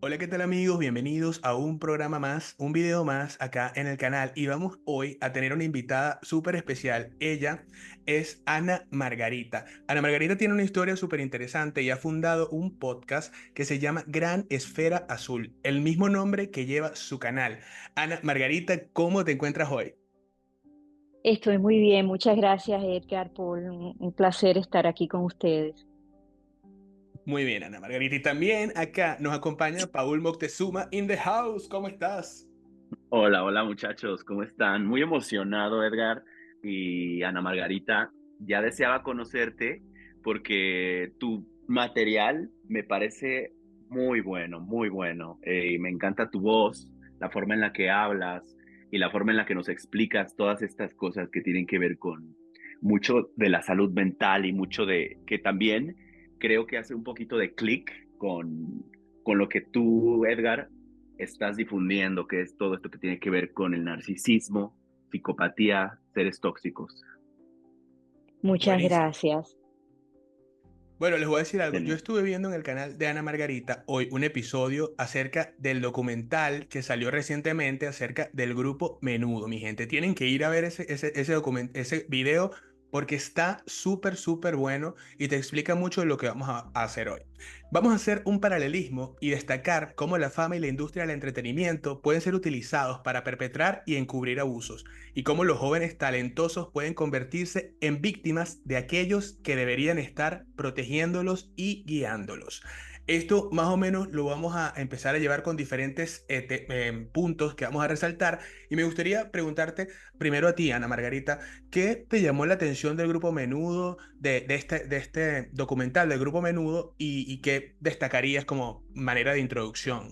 Hola, ¿qué tal amigos? Bienvenidos a un programa más, un video más acá en el canal y vamos hoy a tener una invitada súper especial. Ella es Ana Margarita. Ana Margarita tiene una historia súper interesante y ha fundado un podcast que se llama Gran Esfera Azul, el mismo nombre que lleva su canal. Ana Margarita, ¿cómo te encuentras hoy? Estoy muy bien, muchas gracias Edgar por un placer estar aquí con ustedes. Muy bien, Ana Margarita. Y también acá nos acompaña Paul Moctezuma in the house. ¿Cómo estás? Hola, hola muchachos, ¿cómo están? Muy emocionado, Edgar y Ana Margarita. Ya deseaba conocerte porque tu material me parece muy bueno, muy bueno. Y me encanta tu voz, la forma en la que hablas y la forma en la que nos explicas todas estas cosas que tienen que ver con mucho de la salud mental y mucho de que también creo que hace un poquito de clic con lo que tú, Edgar, estás difundiendo, que es todo esto que tiene que ver con el narcisismo, psicopatía, seres tóxicos. Muchas Buenísimo. gracias. Bueno, les voy a decir algo. Yo Genial. estuve viendo en el canal de Ana Margarita hoy un episodio acerca del documental que salió recientemente acerca del grupo Menudo. Mi gente, tienen que ir a ver ese video porque está súper, súper bueno y te explica mucho de lo que vamos a hacer hoy. Vamos a hacer un paralelismo y destacar cómo la fama y la industria del entretenimiento pueden ser utilizados para perpetrar y encubrir abusos y cómo los jóvenes talentosos pueden convertirse en víctimas de aquellos que deberían estar protegiéndolos y guiándolos. Esto más o menos lo vamos a empezar a llevar con diferentes puntos que vamos a resaltar y me gustaría preguntarte primero a ti, Ana Margarita, ¿qué te llamó la atención del Grupo Menudo, de este documental del Grupo Menudo y qué destacarías como manera de introducción?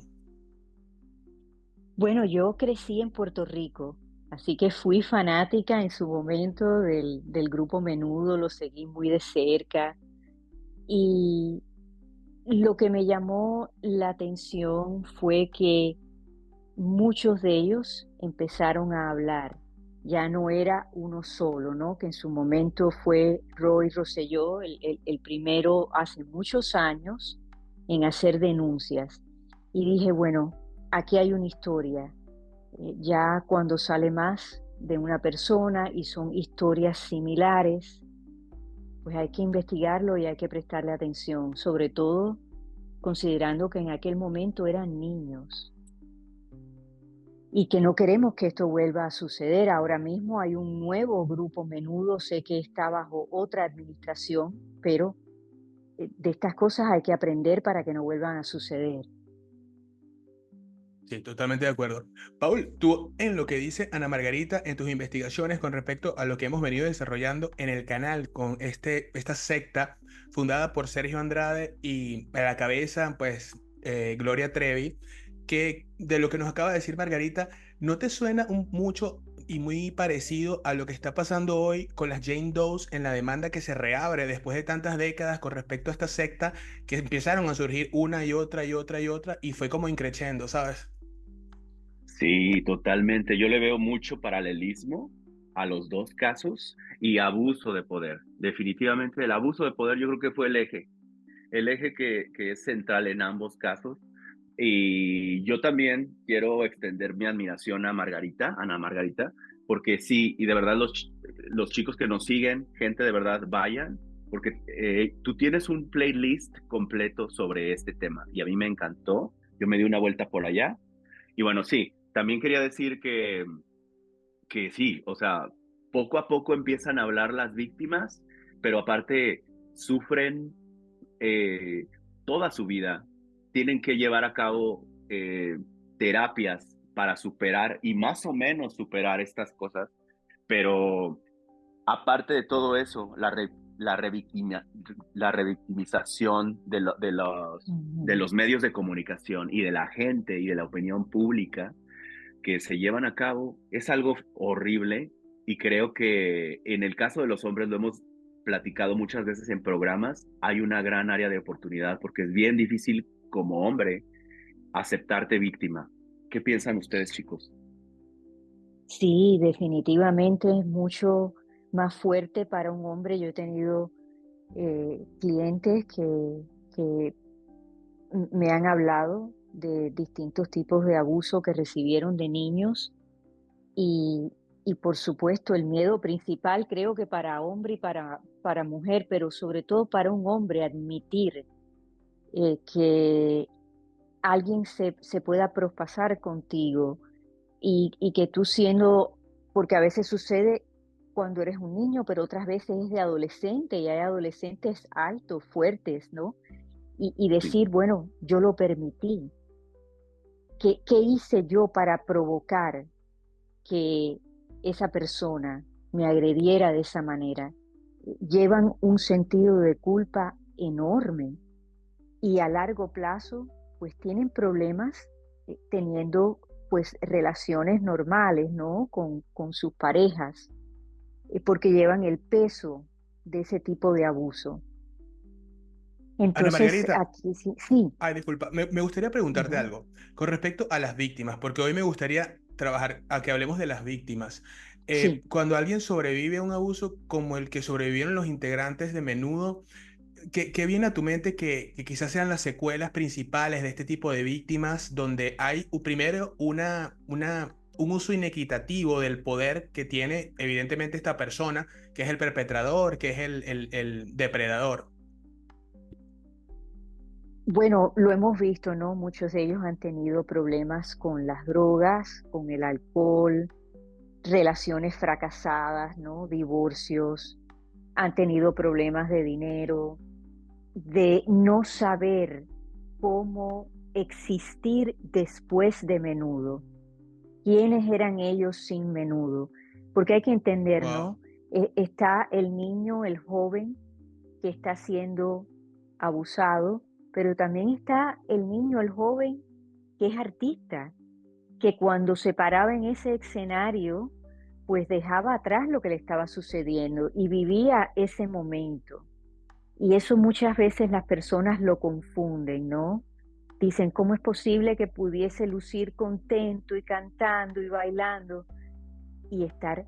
Bueno, yo crecí en Puerto Rico, así que fui fanática en su momento del grupo Menudo, lo seguí muy de cerca y lo que me llamó la atención fue que muchos de ellos empezaron a hablar. Ya no era uno solo, ¿no? Que en su momento fue Roy Rosselló, el primero hace muchos años en hacer denuncias. Y dije, bueno, aquí hay una historia. Ya cuando sale más de una persona y son historias similares, pues hay que investigarlo y hay que prestarle atención, sobre todo considerando que en aquel momento eran niños y que no queremos que esto vuelva a suceder. Ahora mismo hay un nuevo grupo Menudo, sé que está bajo otra administración, pero de estas cosas hay que aprender para que no vuelvan a suceder. Sí, totalmente de acuerdo. Paul, tú en lo que dice Ana Margarita en tus investigaciones con respecto a lo que hemos venido desarrollando en el canal con esta secta fundada por Sergio Andrade y a la cabeza, pues, Gloria Trevi, que de lo que nos acaba de decir Margarita, ¿no te suena mucho y muy parecido a lo que está pasando hoy con las Jane Does en la demanda que se reabre después de tantas décadas con respecto a esta secta que empezaron a surgir una y otra y otra y otra y fue como increciendo, ¿sabes? Sí, totalmente. Yo le veo mucho paralelismo a los dos casos y abuso de poder. Definitivamente el abuso de poder yo creo que fue el eje que es central en ambos casos. Y yo también quiero extender mi admiración a Margarita, Ana Margarita, porque sí, y de verdad los chicos que nos siguen, gente de verdad, vayan, porque tú tienes un playlist completo sobre este tema y a mí me encantó. Yo me di una vuelta por allá. Y bueno, sí, también quería decir que sí, o sea, poco a poco empiezan a hablar las víctimas, pero aparte sufren eh, toda su vida, tienen que llevar a cabo terapias para superar y más o menos superar estas cosas, pero aparte de todo eso, la revictimización de Ujú. los medios de comunicación y de la gente y de la opinión pública que se llevan a cabo es algo horrible y creo que en el caso de los hombres lo hemos platicado muchas veces en programas, hay una gran área de oportunidad porque es bien difícil como hombre aceptarte víctima. ¿Qué piensan ustedes, chicos? Sí, definitivamente es mucho más fuerte para un hombre. Yo he tenido clientes que me han hablado de distintos tipos de abuso que recibieron de niños y, y por supuesto el miedo principal creo que para hombre y para mujer, pero sobre todo para un hombre admitir que alguien se pueda propasar contigo y que tú siendo, porque a veces sucede cuando eres un niño, pero otras veces es de adolescente y hay adolescentes altos, fuertes, ¿no? Y Sí. decir, bueno, yo lo permití. ¿Qué hice yo para provocar que esa persona me agrediera de esa manera? Llevan un sentido de culpa enorme y a largo plazo, pues tienen problemas teniendo pues relaciones normales, ¿no? Con sus parejas, porque llevan el peso de ese tipo de abuso. Ana Entonces, Margarita, aquí sí, sí, ay, disculpa, me gustaría preguntarte ujú, algo con respecto a las víctimas, porque hoy me gustaría trabajar a que hablemos de las víctimas. sí. Cuando alguien sobrevive a un abuso como el que sobrevivieron los integrantes de Menudo, ¿qué viene a tu mente que quizás sean las secuelas principales de este tipo de víctimas, donde hay primero un uso inequitativo del poder que tiene evidentemente esta persona, que es el perpetrador, que es el depredador? Bueno, lo hemos visto, ¿no? Muchos de ellos han tenido problemas con las drogas, con el alcohol, relaciones fracasadas, ¿no? Divorcios, han tenido problemas de dinero, de no saber cómo existir después de Menudo. ¿Quiénes eran ellos sin Menudo? Porque hay que entender, Wow. ¿no? Está el niño, el joven que está siendo abusado, pero también está el niño, el joven que es artista, que cuando se paraba en ese escenario, pues dejaba atrás lo que le estaba sucediendo y vivía ese momento. Y eso muchas veces las personas lo confunden, ¿no? Dicen, ¿cómo es posible que pudiese lucir contento y cantando y bailando y estar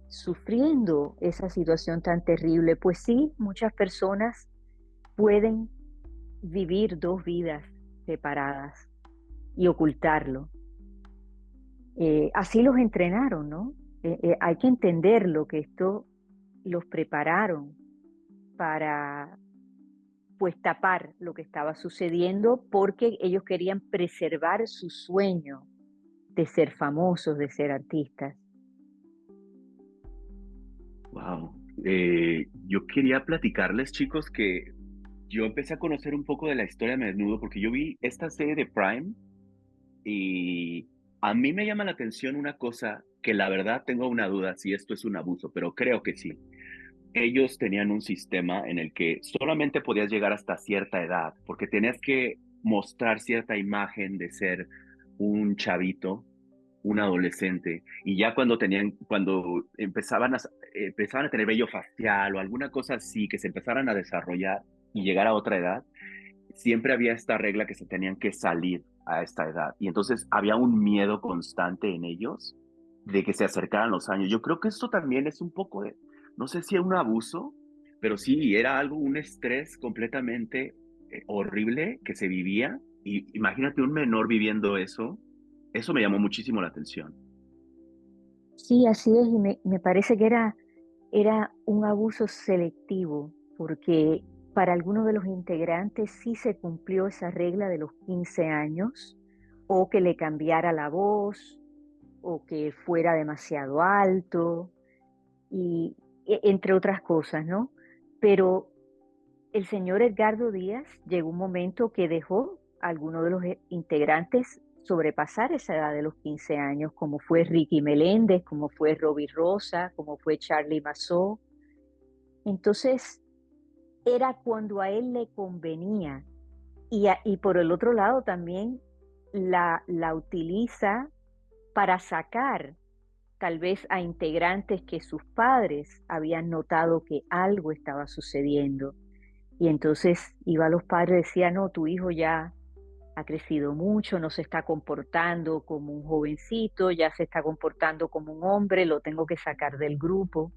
sufriendo esa situación tan terrible? Pues sí, muchas personas pueden vivir dos vidas separadas y ocultarlo. Así los entrenaron, ¿no? Hay que entenderlo, que esto los prepararon para pues tapar lo que estaba sucediendo porque ellos querían preservar su sueño de ser famosos, de ser artistas. Wow. Yo quería platicarles, chicos, que yo empecé a conocer un poco de la historia de Menudo porque yo vi esta serie de Prime y a mí me llama la atención una cosa que la verdad tengo una duda si esto es un abuso, pero creo que sí. Ellos tenían un sistema en el que solamente podías llegar hasta cierta edad, porque tenías que mostrar cierta imagen de ser un chavito, un adolescente, y ya cuando empezaban a tener vello facial o alguna cosa así, que se empezaran a desarrollar y llegar a otra edad, siempre había esta regla que se tenían que salir a esta edad. Y entonces había un miedo constante en ellos de que se acercaran los años. Yo creo que esto también es un poco de, no sé si es un abuso, pero sí, era algo, un estrés completamente horrible que se vivía. Y imagínate un menor viviendo eso me llamó muchísimo la atención. Sí, así es, y me parece que era un abuso selectivo, porque para algunos de los integrantes sí se cumplió esa regla de los 15 años, o que le cambiara la voz, o que fuera demasiado alto, y entre otras cosas, ¿no? Pero el señor Edgardo Díaz llegó un momento que dejó a algunos de los integrantes sobrepasar esa edad de los 15 años, como fue Ricky Meléndez, como fue Robbie Rosa, como fue Charlie Mazzó. Entonces, era cuando a él le convenía. Y por el otro lado también la utiliza para sacar tal vez a integrantes que sus padres habían notado que algo estaba sucediendo. Y entonces iba a los padres y decía, no, tu hijo ya ha crecido mucho, no se está comportando como un jovencito, ya se está comportando como un hombre, lo tengo que sacar del grupo.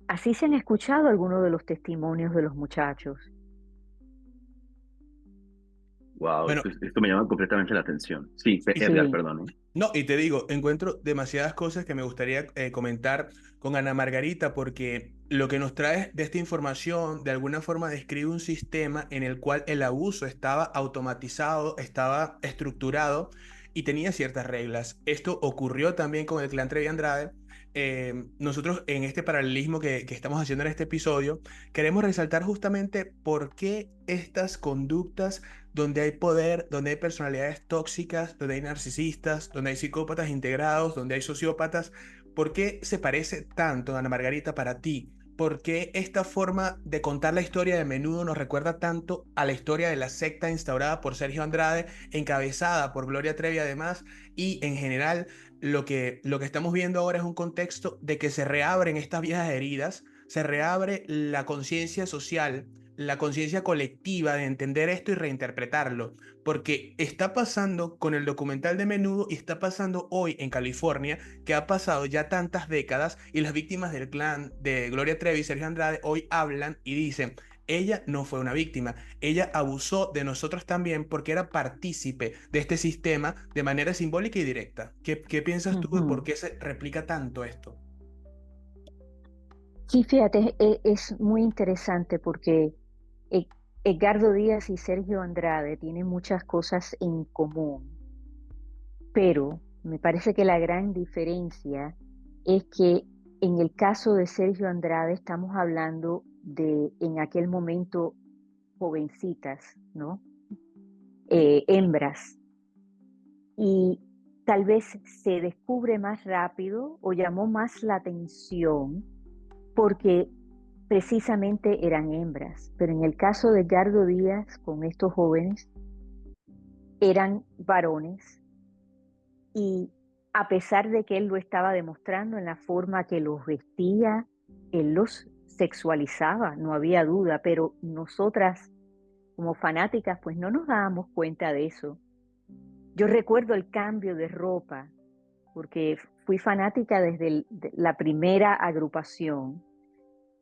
Así se han escuchado algunos de los testimonios de los muchachos. Wow, Bueno, esto me llama completamente la atención. Sí, y Edgar, Sí. perdón, ¿eh? no, y te digo, encuentro demasiadas cosas que me gustaría comentar con Ana Margarita, porque lo que nos trae de esta información de alguna forma describe un sistema en el cual el abuso estaba automatizado, estaba estructurado y tenía ciertas reglas. Esto ocurrió también con el clan Trevi Andrade. Nosotros en este paralelismo que estamos haciendo en este episodio, queremos resaltar justamente por qué estas conductas donde hay poder, donde hay personalidades tóxicas, donde hay narcisistas, donde hay psicópatas integrados, donde hay sociópatas. ¿Por qué se parece tanto, Ana Margarita, para ti? ¿Por qué esta forma de contar la historia de Menudo nos recuerda tanto a la historia de la secta instaurada por Sergio Andrade, encabezada por Gloria Trevi además? Y en general, lo que estamos viendo ahora es un contexto de que se reabren estas viejas heridas, se reabre la conciencia social, la conciencia colectiva de entender esto y reinterpretarlo, porque está pasando con el documental de Menudo y está pasando hoy en California, que ha pasado ya tantas décadas y las víctimas del clan de Gloria Trevi y Sergio Andrade hoy hablan y dicen, ella no fue una víctima, ella abusó de nosotros también porque era partícipe de este sistema de manera simbólica y directa. ¿Qué piensas tú de por Ujú. qué se replica tanto esto? Sí, fíjate, es muy interesante porque E- Edgardo Díaz y Sergio Andrade tienen muchas cosas en común, pero me parece que la gran diferencia es que en el caso de Sergio Andrade estamos hablando de en aquel momento jovencitas, ¿no? Hembras. Y tal vez se descubre más rápido o llamó más la atención porque precisamente eran hembras. Pero en el caso de Edgardo Díaz con estos jóvenes, eran varones y a pesar de que él lo estaba demostrando en la forma que los vestía, él los sexualizaba, no había duda, pero nosotras como fanáticas pues no nos dábamos cuenta de eso. Yo recuerdo el cambio de ropa porque fui fanática desde la primera agrupación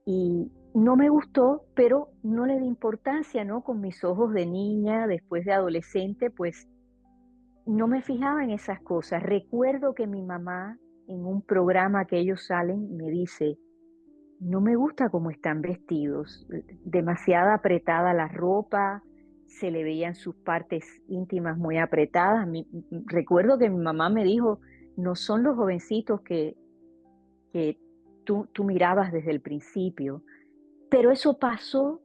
y no me gustó, pero no le di importancia, ¿no? Con mis ojos de niña, después de adolescente, pues no me fijaba en esas cosas. Recuerdo que mi mamá en un programa que ellos salen me dice, no me gusta cómo están vestidos, demasiada apretada la ropa, se le veían sus partes íntimas muy apretadas. Recuerdo que mi mamá me dijo, no son los jovencitos que tú mirabas desde el principio, pero eso pasó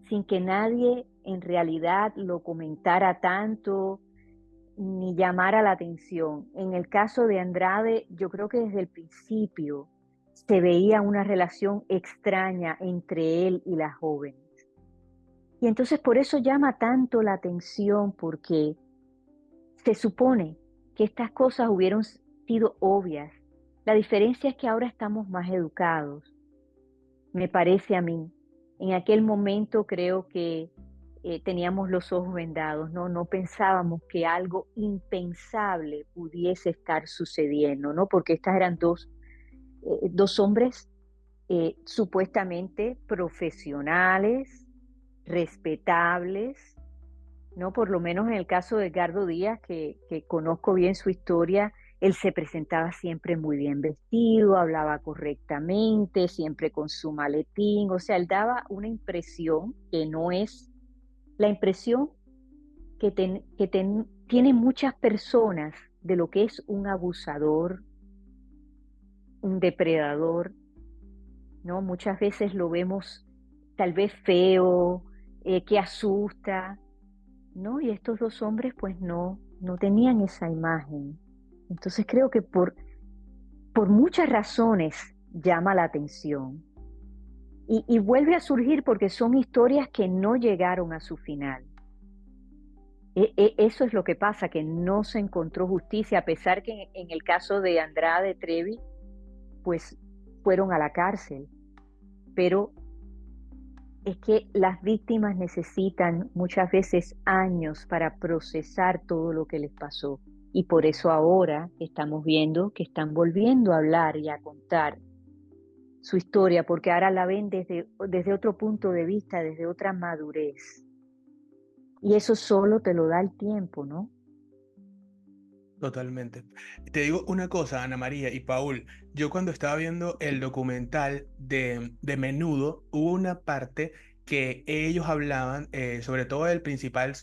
sin que nadie en realidad lo comentara tanto ni llamara la atención. En el caso de Andrade, yo creo que desde el principio se veía una relación extraña entre él y la joven. Y entonces por eso llama tanto la atención, porque se supone que estas cosas hubieron sido obvias. La diferencia es que ahora estamos más educados, me parece a mí. En aquel momento creo que teníamos los ojos vendados, ¿no? No pensábamos que algo impensable pudiese estar sucediendo, ¿no? Porque estas eran dos hombres supuestamente profesionales, respetables, ¿no? Por lo menos en el caso de Edgardo Díaz, que conozco bien su historia, él se presentaba siempre muy bien vestido, hablaba correctamente, siempre con su maletín, o sea, él daba una impresión que no es la impresión que tienen muchas personas de lo que es un abusador, un depredador, ¿no? Muchas veces lo vemos tal vez feo, que asusta, ¿no? Y estos dos hombres pues no tenían esa imagen. Entonces creo que por muchas razones llama la atención. Y vuelve a surgir porque son historias que no llegaron a su final. Eso es lo que pasa, que no se encontró justicia, a pesar que en el caso de Andrade Trevi, pues fueron a la cárcel. Pero es que las víctimas necesitan muchas veces años para procesar todo lo que les pasó. Y por eso ahora estamos viendo que están volviendo a hablar y a contar su historia, porque ahora la ven desde otro punto de vista, desde otra madurez. Y eso solo te lo da el tiempo, ¿no? Totalmente. Te digo una cosa, Ana María y Paul, yo cuando estaba viendo el documental de Menudo, hubo una parte que ellos hablaban, sobre todo el principal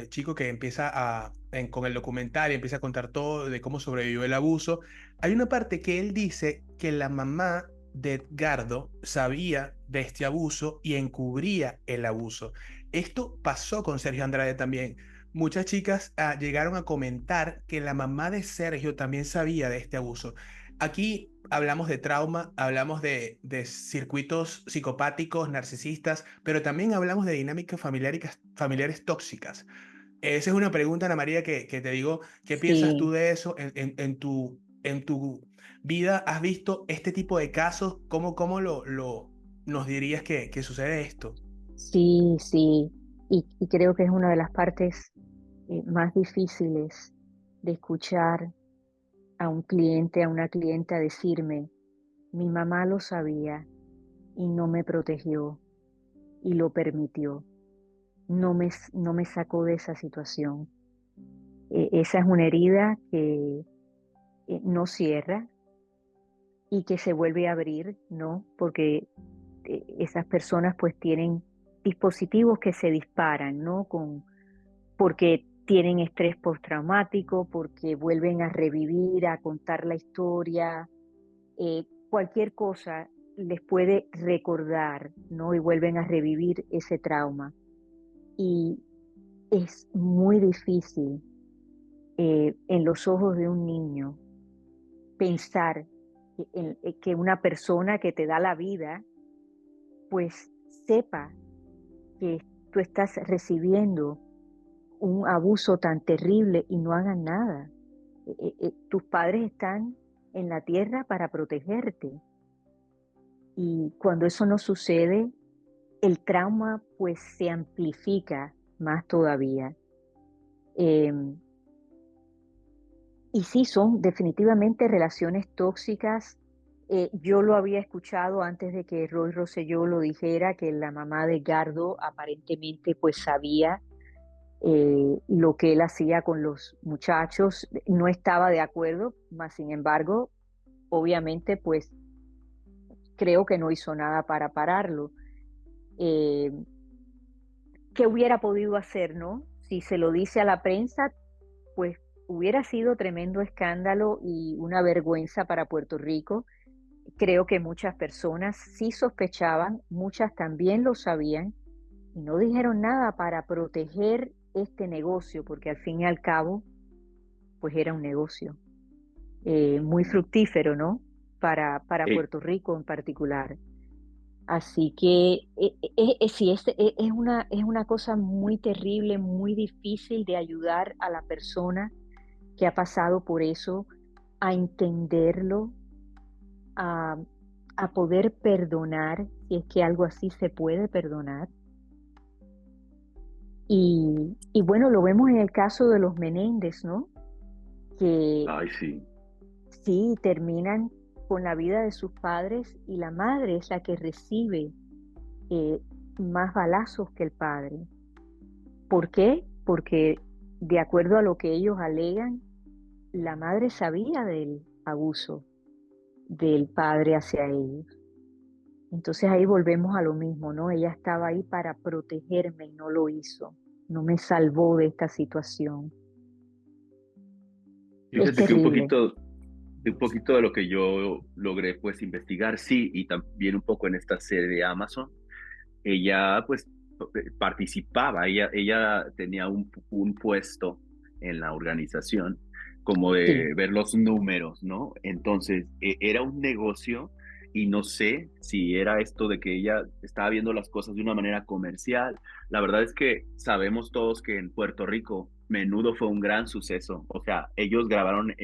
chico que empieza con el documental y empieza a contar todo de cómo sobrevivió el abuso. Hay una parte que él dice que la mamá de Edgardo sabía de este abuso y encubría el abuso. Esto pasó con Sergio Andrade también. Muchas chicas llegaron a comentar que la mamá de Sergio también sabía de este abuso. Aquí hablamos de trauma, hablamos de circuitos psicopáticos, narcisistas, pero también hablamos de dinámicas familiares tóxicas. Esa es una pregunta, Ana María, que te digo, ¿qué piensas tú Sí, de eso en tu vida? ¿Has visto este tipo de casos? ¿Cómo nos dirías que sucede esto? sí, sí. Y creo que es una de las partes más difíciles de escuchar a un cliente, a una clienta decirme, mi mamá lo sabía y no me protegió y lo permitió, no me sacó de esa situación. Esa es una herida que no cierra y que se vuelve a abrir, ¿no? Porque esas personas pues tienen dispositivos que se disparan, ¿no? Porque tienen estrés postraumático, porque vuelven a revivir, a contar la historia, cualquier cosa les puede recordar, ¿no? Y vuelven a revivir ese trauma. Y es muy difícil en los ojos de un niño pensar que una persona que te da la vida, pues sepa que tú estás recibiendo un abuso tan terrible y no hagan nada. Tus padres están en la tierra para protegerte y cuando eso no sucede, el trauma pues se amplifica más todavía. Eh, y sí, son definitivamente relaciones tóxicas. Yo lo había escuchado antes de que Roy Rosselló lo dijera, que la mamá de Gardo aparentemente pues sabía lo que él hacía con los muchachos, no estaba de acuerdo, mas sin embargo, obviamente pues creo que no hizo nada para pararlo. Eh, ¿Qué hubiera podido hacer, no? Si se lo dice a la prensa, pues hubiera sido tremendo escándalo y una vergüenza para Puerto Rico. Creo que muchas personas sí sospechaban, muchas también lo sabían y no dijeron nada para proteger este negocio, porque al fin y al cabo, pues era un negocio muy fructífero, ¿no? Para Eh, Puerto Rico en particular. Así que sí, es una cosa muy terrible, muy difícil de ayudar a la persona que ha pasado por eso a entenderlo, a, a poder perdonar, si es que algo así se puede perdonar. Y bueno, lo vemos en el caso de los Menéndez, ¿no? Que Ay, sí. sí terminan con la vida de sus padres y la madre es la que recibe eh, más balazos que el padre. ¿Por qué? Porque de acuerdo a lo que ellos alegan, la madre sabía del abuso del padre hacia ellos. Entonces ahí volvemos a lo mismo, ¿no? Ella estaba ahí para protegerme y no lo hizo. No me salvó de esta situación. Es Fíjate que terrible. un poquito de lo que yo logré pues investigar, sí, y también un poco en esta serie de Amazon, ella pues participaba, ella tenía un puesto en la organización como Sí, de ver los números, ¿no? Entonces, era un negocio y no sé si era esto de que ella estaba viendo las cosas de una manera comercial. La verdad es que sabemos todos que en Puerto Rico Menudo fue un gran suceso, o sea, ellos grabaron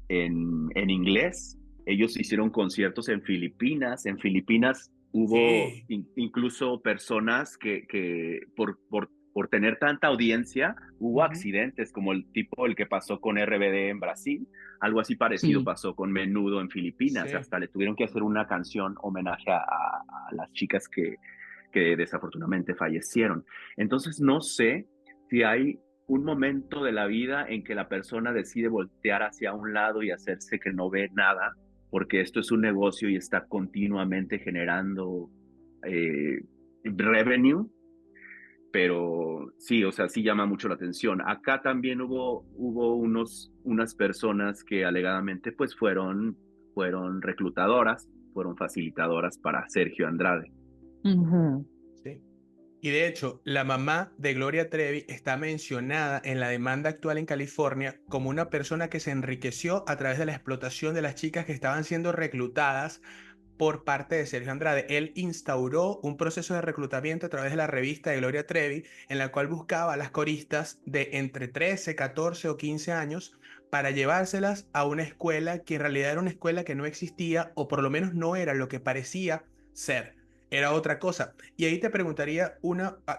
en inglés. Ellos hicieron conciertos en Filipinas. En Filipinas hubo Sí, incluso personas que por tener tanta audiencia, hubo ujú, accidentes como el tipo el que pasó con RBD en Brasil. Algo así parecido sí, pasó con Menudo en Filipinas. sí. Hasta le tuvieron que hacer una canción homenaje a las chicas que desafortunadamente fallecieron. Entonces, no sé. si hay un momento de la vida en que la persona decide voltear hacia un lado y hacerse que no ve nada, porque esto es un negocio y está continuamente generando eh, revenue, pero sí, o sea, sí llama mucho la atención. Acá también hubo unas personas que alegadamente pues fueron reclutadoras, fueron facilitadoras para Sergio Andrade. Ujú. ¿sí? Y de hecho, la mamá de Gloria Trevi está mencionada en la demanda actual en California como una persona que se enriqueció a través de la explotación de las chicas que estaban siendo reclutadas por parte de Sergio Andrade. Él instauró un proceso de reclutamiento a través de la revista de Gloria Trevi, en la cual buscaba a las coristas de entre 13, 14 o 15 años para llevárselas a una escuela que en realidad era una escuela que no existía o por lo menos no era lo que parecía ser. Era otra cosa. Y ahí te preguntaría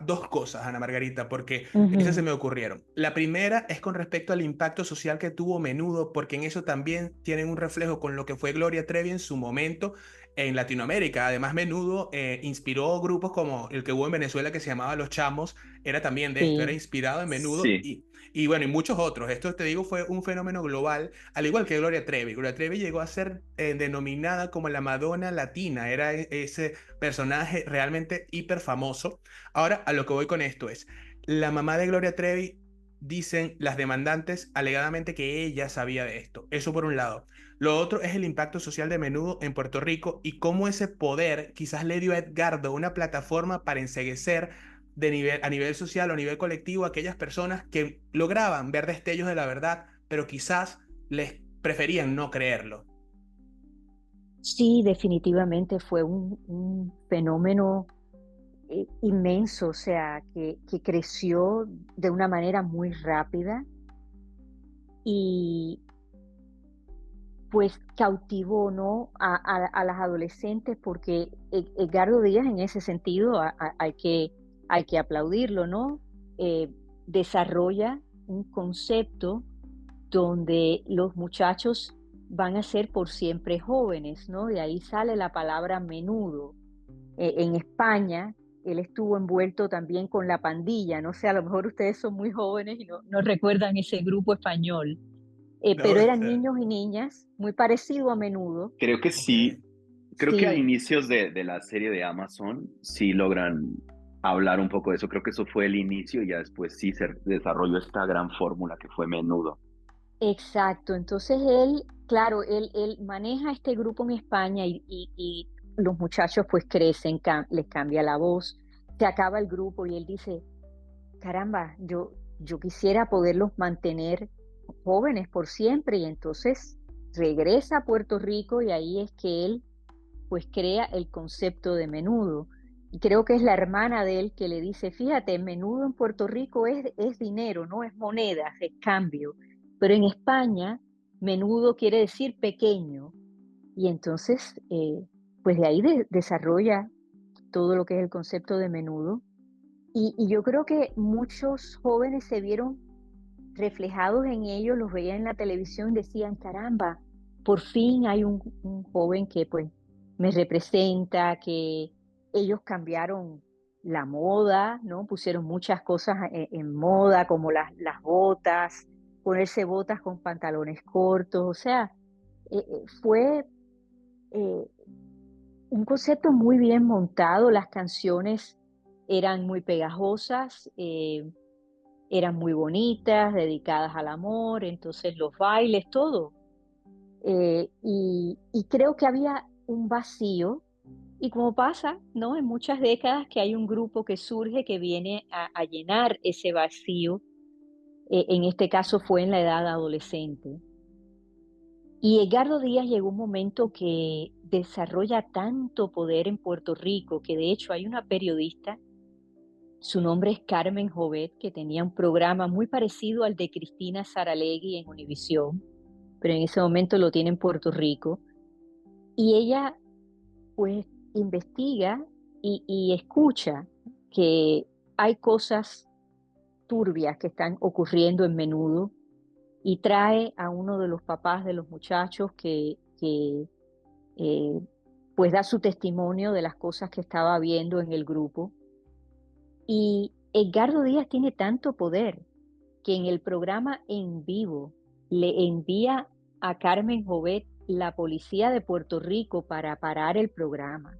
dos cosas, Ana Margarita, porque esas se Ujú. me ocurrieron. La primera es con respecto al impacto social que tuvo Menudo, porque en eso también tienen un reflejo con lo que fue Gloria Trevi en su momento en Latinoamérica. Además, Menudo inspiró grupos como el que hubo en Venezuela que se llamaba Los Chamos, era también de esto, era Sí, inspirado en Menudo Sí, y bueno, y muchos otros. Esto te digo fue un fenómeno global, al igual que Gloria Trevi. Gloria Trevi llegó a ser denominada como la Madonna Latina, era ese personaje realmente hiper famoso. Ahora, a lo que voy con esto es, la mamá de Gloria Trevi, dicen las demandantes alegadamente que ella sabía de esto. Eso por un lado. Lo otro es el impacto social de Menudo en Puerto Rico y cómo ese poder quizás le dio a Edgardo una plataforma para enceguecer a nivel social o a nivel colectivo a aquellas personas que lograban ver destellos de la verdad, pero quizás les preferían no creerlo. sí, definitivamente fue un fenómeno inmenso, o sea, que creció de una manera muy rápida y pues cautivó, ¿no? A las adolescentes, porque Edgardo Díaz en ese sentido hay que aplaudirlo, ¿no? Desarrolla un concepto donde los muchachos van a ser por siempre jóvenes, ¿no? De ahí sale la palabra menudo. En España, él estuvo envuelto también con la pandilla, no sé, a lo mejor ustedes son muy jóvenes y no recuerdan ese grupo español, No, pero eran niños y niñas, muy parecido a menudo. creo que ok. sí. Creo que a Sí, inicios de la serie de Amazon sí logran hablar un poco de eso. Creo que eso fue el inicio y ya después sí se desarrolló esta gran fórmula que fue Menudo. exacto. Entonces él, claro, él maneja este grupo en España y los muchachos pues crecen, les cambia la voz, se acaba el grupo y él dice, caramba, yo quisiera poderlos mantener jóvenes por siempre y entonces regresa a Puerto Rico y ahí es que él pues crea el concepto de menudo. Y creo que es la hermana de él que le dice, fíjate, menudo en Puerto Rico es dinero, no es moneda, es cambio. Pero en España, menudo quiere decir pequeño. Y entonces, pues de ahí desarrolla todo lo que es el concepto de menudo. Y yo creo que muchos jóvenes se vieron reflejados en ellos, los veían en la televisión y decían, caramba, por fin hay un joven que pues me representa, que ellos cambiaron la moda, ¿no? Pusieron muchas cosas en moda, como las botas, ponerse botas con pantalones cortos, o sea, fue eh, un concepto muy bien montado, las canciones eran muy pegajosas, eran muy bonitas, dedicadas al amor, entonces los bailes, todo. Y creo que había un vacío, y como pasa, ¿no? En muchas décadas que hay un grupo que surge que viene a llenar ese vacío, en este caso fue en la edad adolescente. Y Edgardo Díaz llegó un momento que desarrolla tanto poder en Puerto Rico que de hecho hay una periodista. Su nombre es Carmen Jovet, que tenía un programa muy parecido al de Cristina Saralegui en Univisión, pero en ese momento lo tiene en Puerto Rico. Y ella, pues, investiga y escucha que hay cosas turbias que están ocurriendo en Menudo y trae a uno de los papás de los muchachos eh, pues, da su testimonio de las cosas que estaba viendo en el grupo. Edgardo Díaz tiene tanto poder que en el programa en vivo le envía a Carmen Jovet la policía de Puerto Rico para parar el programa.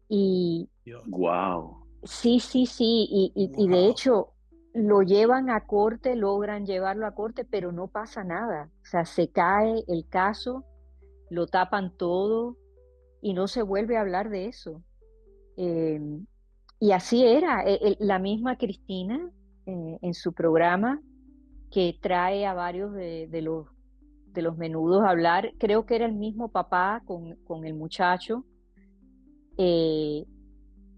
Y Dios. Wow, sí, sí, sí, y de Wow. hecho lo llevan a corte, logran llevarlo a corte, pero no pasa nada. O sea, se cae el caso, lo tapan todo y no se vuelve a hablar de eso. Eh, y así era, la misma Cristina en su programa que trae a varios de los menudos a hablar, creo que era el mismo papá con el muchacho, eh,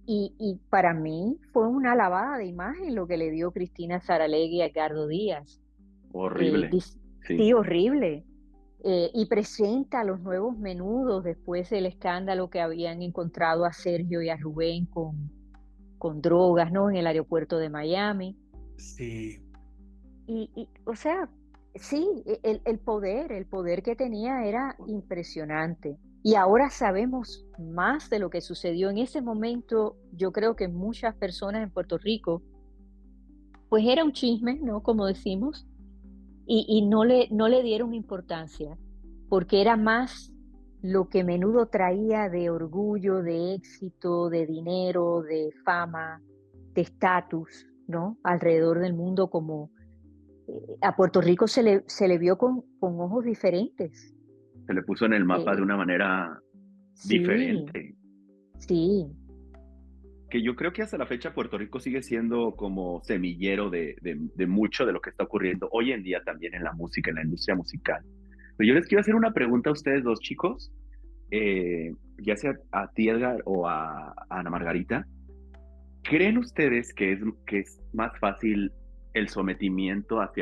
y para mí fue una lavada de imagen lo que le dio Cristina Saralegui a Edgardo Díaz. Eh, horrible. dis- Sí, sí, horrible. Y presenta a los nuevos menudos después del escándalo que habían encontrado a Sergio y a Rubén con drogas, ¿no? En el aeropuerto de Miami. Sí. O sea, sí, el poder que tenía era impresionante. Y ahora sabemos más de lo que sucedió en ese momento. Yo creo que muchas personas en Puerto Rico, pues era un chisme, ¿no? Como decimos, y no le dieron importancia, porque era más lo que Menudo traía de orgullo, de éxito, de dinero, de fama, de estatus, ¿no? Alrededor del mundo, como a Puerto Rico se le vio con ojos diferentes. se le puso en el mapa de Eh, una manera sí, diferente. sí. Que yo creo que hasta la fecha Puerto Rico sigue siendo como semillero de mucho de lo que está ocurriendo hoy en día también en la música, en la industria musical. Pero yo les quiero hacer una pregunta a ustedes dos chicos, ya sea a ti, Edgar, o a Ana Margarita. ¿Creen ustedes que es más fácil el sometimiento a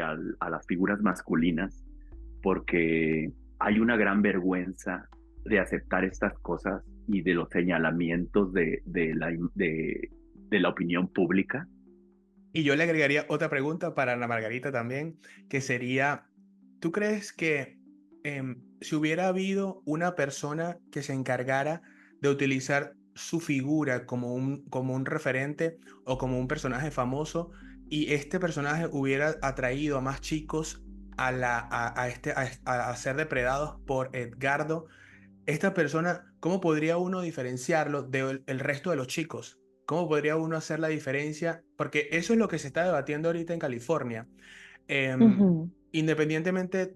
las figuras masculinas porque hay una gran vergüenza de aceptar estas cosas y de los señalamientos de la opinión pública? Y yo le agregaría otra pregunta para Ana Margarita también, que sería, ¿tú crees que si hubiera habido una persona que se encargara de utilizar su figura como un referente o como un personaje famoso y este personaje hubiera atraído a más chicos a ser depredados por Edgardo? Esta persona, ¿cómo podría uno diferenciarlo del el resto de los chicos? ¿Cómo podría uno hacer la diferencia? Porque eso es lo que se está debatiendo ahorita en California. Ujú. Independientemente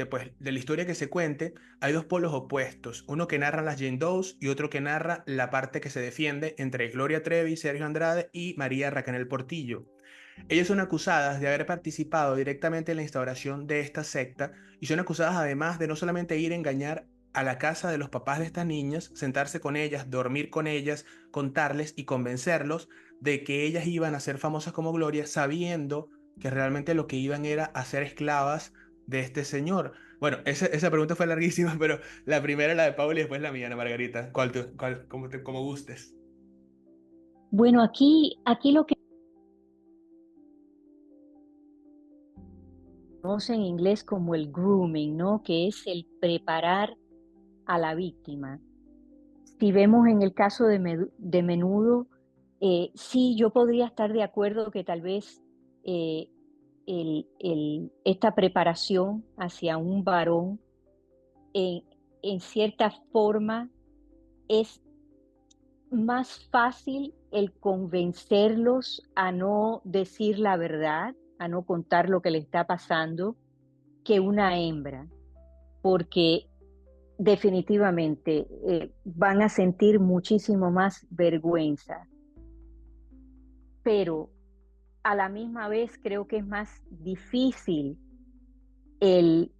pues, de la historia que se cuente, hay dos polos opuestos. Uno que narra las Jane Does y otro que narra la parte que se defiende entre Gloria Trevi, Sergio Andrade y María Raquel Portillo. Ellas son acusadas de haber participado directamente en la instauración de esta secta y son acusadas además de no solamente ir a engañar a la casa de los papás de estas niñas, sentarse con ellas, dormir con ellas, contarles y convencerlos de que ellas iban a ser famosas como Gloria, sabiendo que realmente lo que iban era a ser esclavas de este señor. Bueno, esa pregunta fue larguísima, pero la primera la de Paul y después la mía, Ana Margarita. Como gustes. Bueno, aquí lo que conoce en inglés como el grooming, ¿no? Que es el preparar a la víctima. Si vemos en el caso de Menudo, sí, yo podría estar de acuerdo que tal vez eh, esta preparación hacia un varón en, en cierta forma es más fácil el convencerlos a no decir la verdad, a no contar lo que le está pasando, que una hembra, porque definitivamente van a sentir muchísimo más vergüenza, pero a la misma vez creo que es más difícil el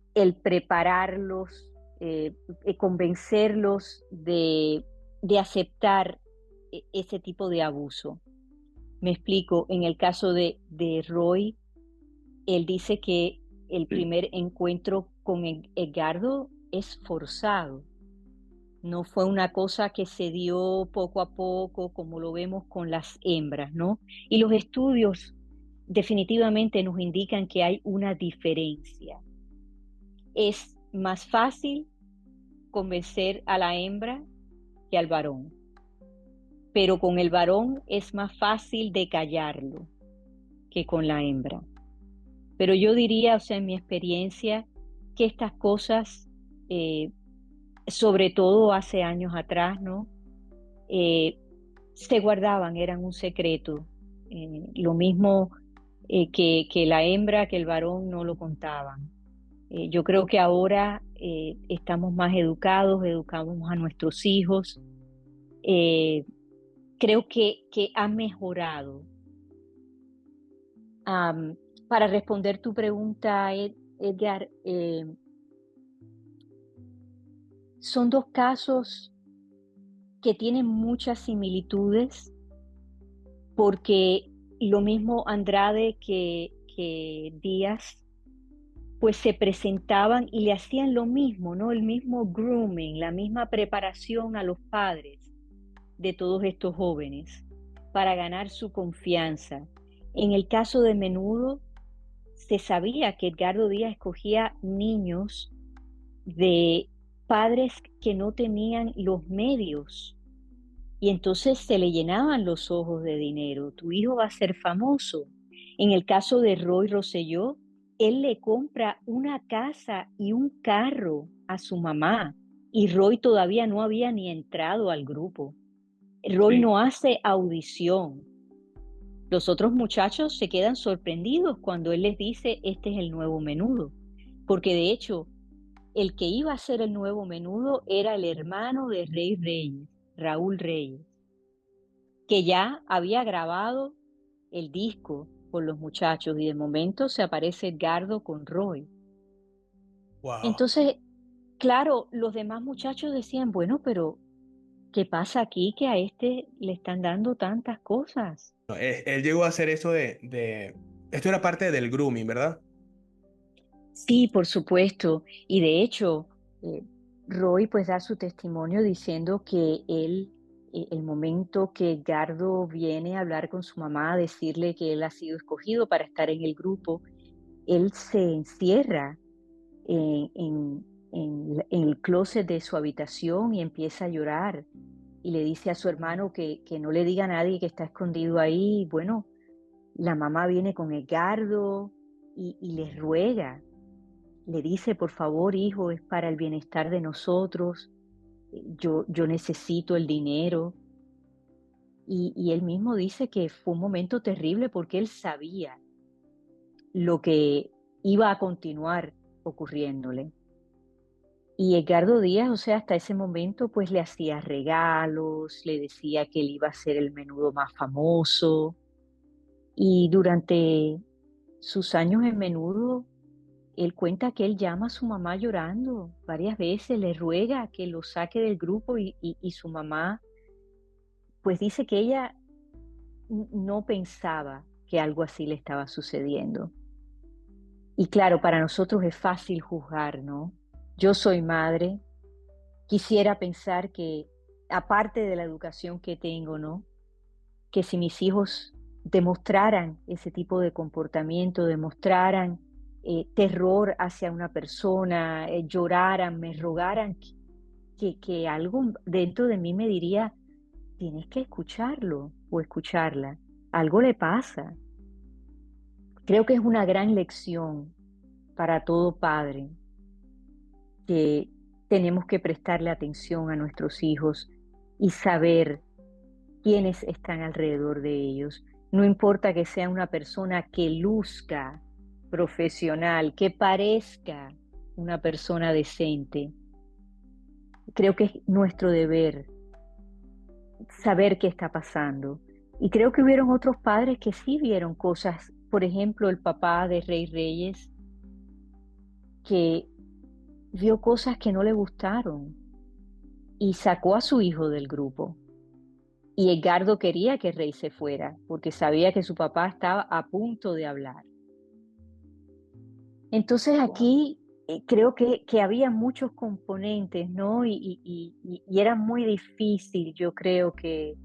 prepararlos, convencerlos de aceptar ese tipo de abuso. Me explico, en el caso de Roy, él dice que el Sí. primer encuentro con Edgardo es forzado. No fue una cosa que se dio poco a poco, como lo vemos con las hembras, ¿no? Y los estudios definitivamente nos indican que hay una diferencia. Es más fácil convencer a la hembra que al varón. pero con el varón es más fácil de callarlo que con la hembra. Pero yo diría, o sea, en mi experiencia, que estas cosas, sobre todo hace años atrás, ¿no? Se guardaban, eran un secreto. Lo mismo que la hembra, que el varón no lo contaban. Yo creo que ahora estamos más educados, educamos a nuestros hijos. Creo que ha mejorado. Para responder tu pregunta, Edgar, son dos casos que tienen muchas similitudes, porque lo mismo Andrade que Díaz, pues se presentaban y le hacían lo mismo, ¿no? El mismo grooming, la misma preparación a los padres de todos estos jóvenes para ganar su confianza. En el caso de Menudo, se sabía que Edgardo Díaz escogía niños de padres que no tenían los medios, y entonces se le llenaban los ojos de dinero. Tu hijo va a ser famoso. En el caso de Roy Rosselló, él le compra una casa y un carro a su mamá, y Roy todavía no había ni entrado al grupo. Roy Sí. no hace audición. Los otros muchachos se quedan sorprendidos cuando él les dice, este es el nuevo Menudo, porque de hecho el que iba a ser el nuevo Menudo era el hermano de Rey Reyes, Raúl Reyes, que ya había grabado el disco con los muchachos, y de momento se aparece Edgardo con Roy. Wow. Entonces, claro, los demás muchachos decían, bueno, pero ¿qué pasa aquí que a este le están dando tantas cosas? No, él llegó a hacer eso Esto era parte del grooming, ¿verdad? Sí, por supuesto. Y de hecho, eh, Roy pues da su testimonio diciendo que él, el momento que Edgardo viene a hablar con su mamá, a decirle que él ha sido escogido para estar en el grupo, él se encierra en el closet de su habitación y empieza a llorar. Y le dice a su hermano que no le diga a nadie que está escondido ahí. Bueno, la mamá viene con Edgardo y les ruega. Le dice, por favor, hijo, es para el bienestar de nosotros, yo necesito el dinero. Y él mismo dice que fue un momento terrible porque él sabía lo que iba a continuar ocurriéndole. Y Edgardo Díaz, o sea, hasta ese momento, pues le hacía regalos, le decía que él iba a ser el Menudo más famoso. Y durante sus años en Menudo, él cuenta que él llama a su mamá llorando varias veces, le ruega que lo saque del grupo, y su mamá pues dice que ella no pensaba que algo así le estaba sucediendo. Y claro, para nosotros es fácil juzgar, ¿no? Yo soy madre, quisiera pensar que, aparte de la educación que tengo, ¿no? Que si mis hijos demostraran ese tipo de comportamiento, demostraran terror hacia una persona, lloraran, me rogaran, que algo dentro de mí me diría, tienes que escucharlo o escucharla, algo le pasa. Creo que es una gran lección para todo padre, que tenemos que prestarle atención a nuestros hijos y saber quiénes están alrededor de ellos. No importa que sea una persona que luzca profesional, que parezca una persona decente. Creo que es nuestro deber saber qué está pasando. Y creo que hubieron otros padres que sí vieron cosas. Por ejemplo, el papá de Rey Reyes, que vio cosas que no le gustaron y sacó a su hijo del grupo. Y Edgardo quería que Rey se fuera porque sabía que su papá estaba a punto de hablar. Entonces aquí creo que había muchos componentes, ¿no? Y era muy difícil, yo creo que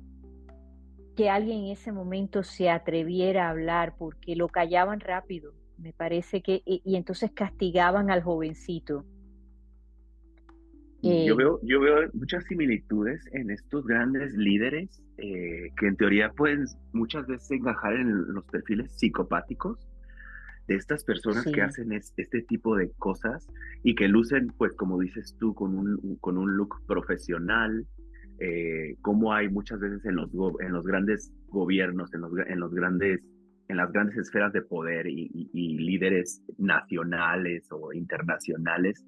alguien en ese momento se atreviera a hablar porque lo callaban rápido. Me parece que, y entonces castigaban al jovencito. Yo Eh, veo, yo veo muchas similitudes en estos grandes líderes que en teoría pueden muchas veces encajar en los perfiles psicopáticos de estas personas que sí, hacen este tipo de cosas y que lucen, pues como dices tú, con un look profesional, como hay muchas veces en en los grandes gobiernos, en las grandes esferas de poder y líderes nacionales o internacionales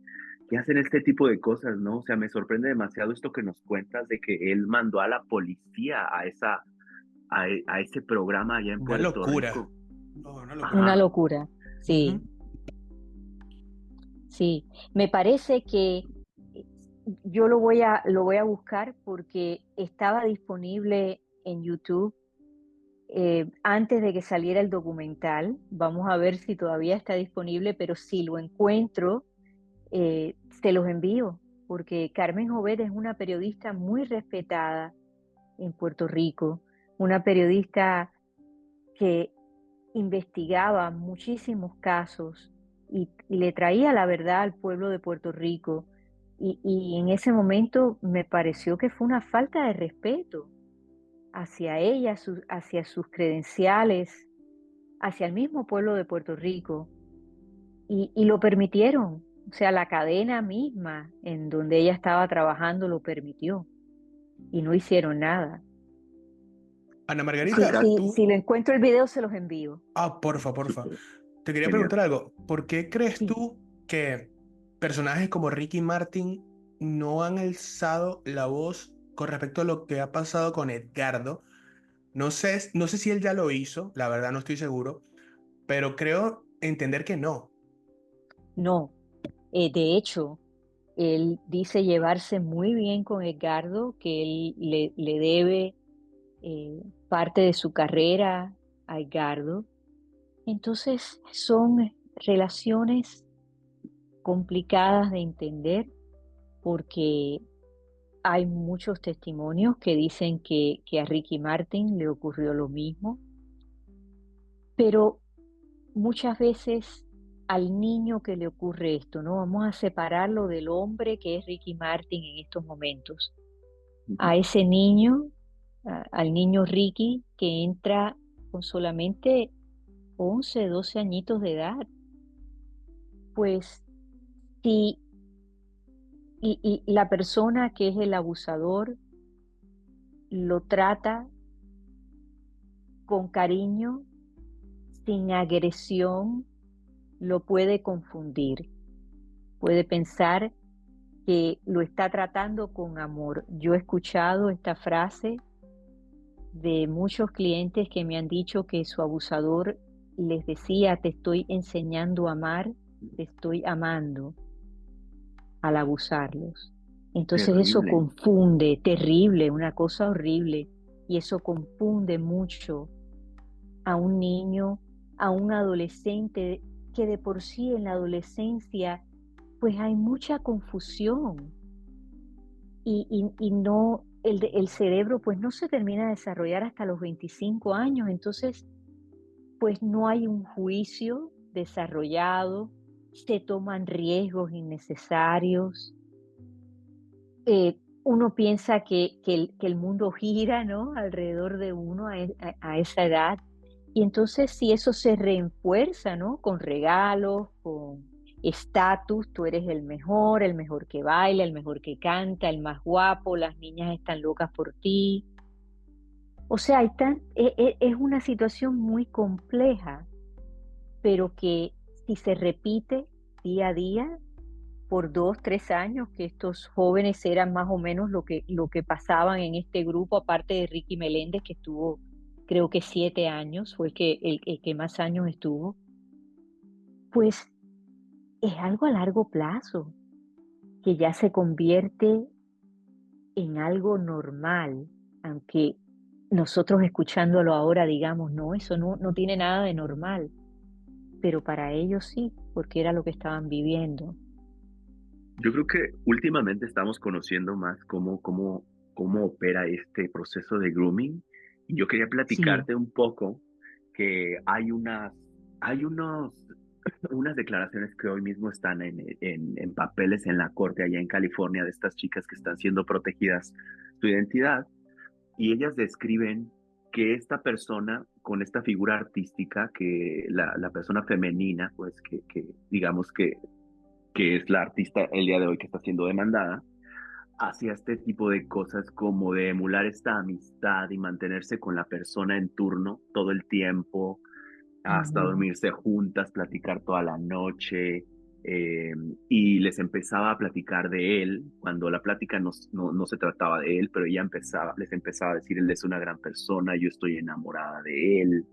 que hacen este tipo de cosas, ¿no? O sea, me sorprende demasiado esto que nos cuentas de que él mandó a la policía a ese programa allá en Una Puerto locura. Rico. No, una locura. una Ajá. locura. Sí, Ujú. sí. Me parece que eh, yo lo voy a buscar porque estaba disponible en YouTube antes de que saliera el documental. Vamos a ver si todavía está disponible, pero si lo encuentro, se los envío, porque Carmen Jovet es una periodista muy respetada en Puerto Rico, una periodista que investigaba muchísimos casos y le traía la verdad al pueblo de Puerto Rico. Y en ese momento me pareció que fue una falta de respeto hacia ella, hacia sus credenciales, hacia el mismo pueblo de Puerto Rico. Y lo permitieron, o sea, la cadena misma en donde ella estaba trabajando lo permitió y no hicieron nada. Ana Si, Margarita, si, tú, si lo encuentro el video, se los envío. porfa, porfa. Súper, Te quería genial. preguntar algo. ¿Por qué crees Sí. tú que personajes como Ricky Martin no han alzado la voz con respecto a lo que ha pasado con Edgardo? No sé si él ya lo hizo, la verdad no estoy seguro, pero creo entender que no. No, de hecho, él dice llevarse muy bien con Edgardo, que él le debe parte de su carrera a Edgardo. Entonces son relaciones complicadas de entender porque hay muchos testimonios que dicen que a Ricky Martin le ocurrió lo mismo, pero muchas veces al niño que le ocurre esto, ¿no? Vamos a separarlo del hombre que es Ricky Martin en estos momentos. Ujú. A ese niño, al niño Ricky que entra con solamente 11, 12 añitos de edad, pues si y la persona que es el abusador lo trata con cariño, sin agresión, lo puede confundir, puede pensar que lo está tratando con amor. Yo he escuchado esta frase de muchos clientes que me han dicho que su abusador les decía, te estoy enseñando a amar, te estoy amando al abusarlos. Entonces eso Terrible. confunde, terrible, una cosa horrible, y eso confunde mucho a un niño, a un adolescente, que de por sí en la adolescencia pues hay mucha confusión y no, el cerebro pues no se termina de desarrollar hasta los 25 años, entonces pues no hay un juicio desarrollado, se toman riesgos innecesarios, uno piensa que el mundo gira, ¿no? Alrededor de uno a esa edad. Y entonces si eso se refuerza, ¿no? Con regalos, con estatus, tú eres el mejor que baila, el mejor que canta, el más guapo, las niñas están locas por ti. O sea, es una situación muy compleja, pero que si se repite día a día, por 2, 3 años, que estos jóvenes eran más o menos lo que pasaban en este grupo, aparte de Ricky Meléndez, que estuvo, creo que 7 años, fue el que más años estuvo, pues es algo a largo plazo, que ya se convierte en algo normal, aunque nosotros escuchándolo ahora digamos, no, eso no tiene nada de normal, pero para ellos sí, porque era lo que estaban viviendo. Yo creo que últimamente estamos conociendo más cómo opera este proceso de grooming. Y yo quería Sí, platicarte un poco que hay unos unas declaraciones que hoy mismo están en papeles en la corte allá en California de estas chicas que están siendo protegidas su identidad y ellas describen que esta persona con esta figura artística, que la persona femenina, pues que digamos que es la artista el día de hoy que está siendo demandada, hacía este tipo de cosas como de emular esta amistad y mantenerse con la persona en turno todo el tiempo, hasta Ujú, dormirse juntas, platicar toda la noche, eh, y les empezaba a platicar de él, cuando la plática no se trataba de él, pero ella les empezaba a decir, él es una gran persona, yo estoy enamorada de él,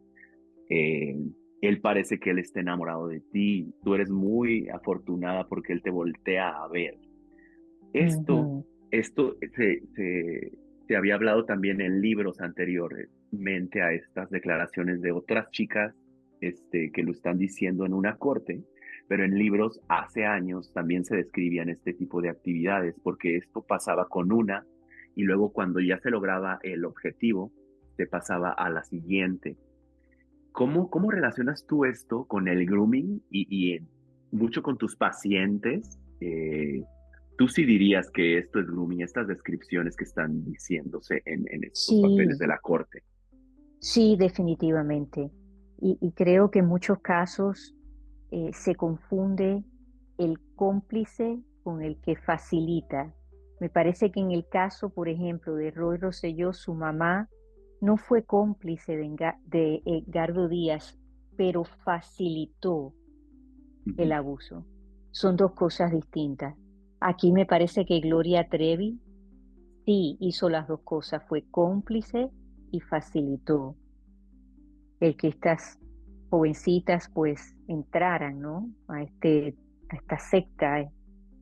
eh, él parece que él está enamorado de ti, tú eres muy afortunada porque él te voltea a ver. Esto, ujú. esto se había hablado también en libros anteriormente a estas declaraciones de otras chicas que lo están diciendo en una corte, pero en libros hace años también se describían este tipo de actividades, porque esto pasaba con una y luego cuando ya se lograba el objetivo, se pasaba a la siguiente. ¿Cómo relacionas tú esto con el grooming y mucho con tus pacientes? ¿Tú sí dirías que esto es grooming, estas descripciones que están diciéndose en estos papeles Sí, de la corte? sí, definitivamente. Y creo que en muchos casos se confunde el cómplice con el que facilita. Me parece que en el caso, por ejemplo, de Roy Rosselló, su mamá no fue cómplice de Edgardo Díaz, pero facilitó el Ujú. abuso. Son dos cosas distintas. Aquí me parece que Gloria Trevi sí hizo las dos cosas, fue cómplice y facilitó el que estas jovencitas pues entraran, ¿no? A esta secta,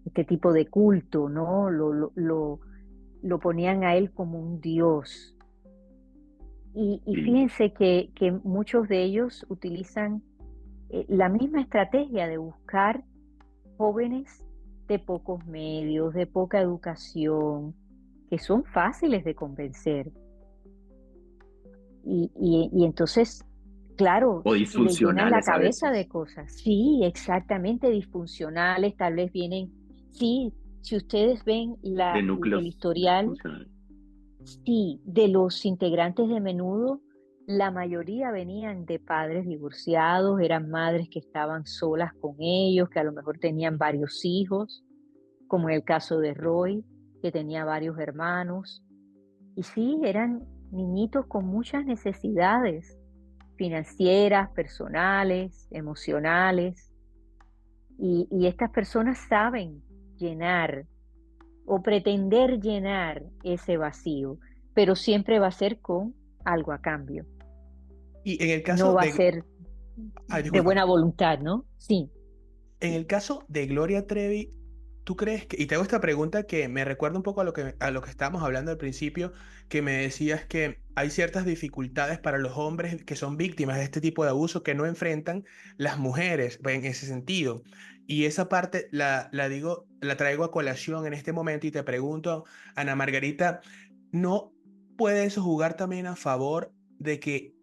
este tipo de culto, ¿no? Lo ponían a él como un dios. Y Sí, fíjense que muchos de ellos utilizan la misma estrategia de buscar jóvenes de pocos medios, de poca educación, que son fáciles de convencer. Y entonces, claro, o le llenan la disfuncionales a cabeza de veces, cosas. Sí, exactamente, disfuncionales, tal vez vienen, sí, si ustedes ven de el núcleos historial, disfuncionales. sí, de los integrantes de Menudo, la mayoría venían de padres divorciados, eran madres que estaban solas con ellos, que a lo mejor tenían varios hijos, como en el caso de Roy, que tenía varios hermanos. Y sí, eran niñitos con muchas necesidades financieras, personales, emocionales, y estas personas saben llenar o pretender llenar ese vacío, pero siempre va a ser con algo a cambio. Y en el No caso va a de... ser Ay, de disculpa. buena voluntad, ¿no? Sí, En el caso de Gloria Trevi, ¿tú crees que, y te hago esta pregunta que me recuerda un poco a lo que estábamos hablando al principio, que me decías que hay ciertas dificultades para los hombres que son víctimas de este tipo de abuso que no enfrentan las mujeres en ese sentido? Y esa parte la digo, la traigo a colación en este momento y te pregunto, Ana Margarita, ¿no puede eso jugar también a favor de que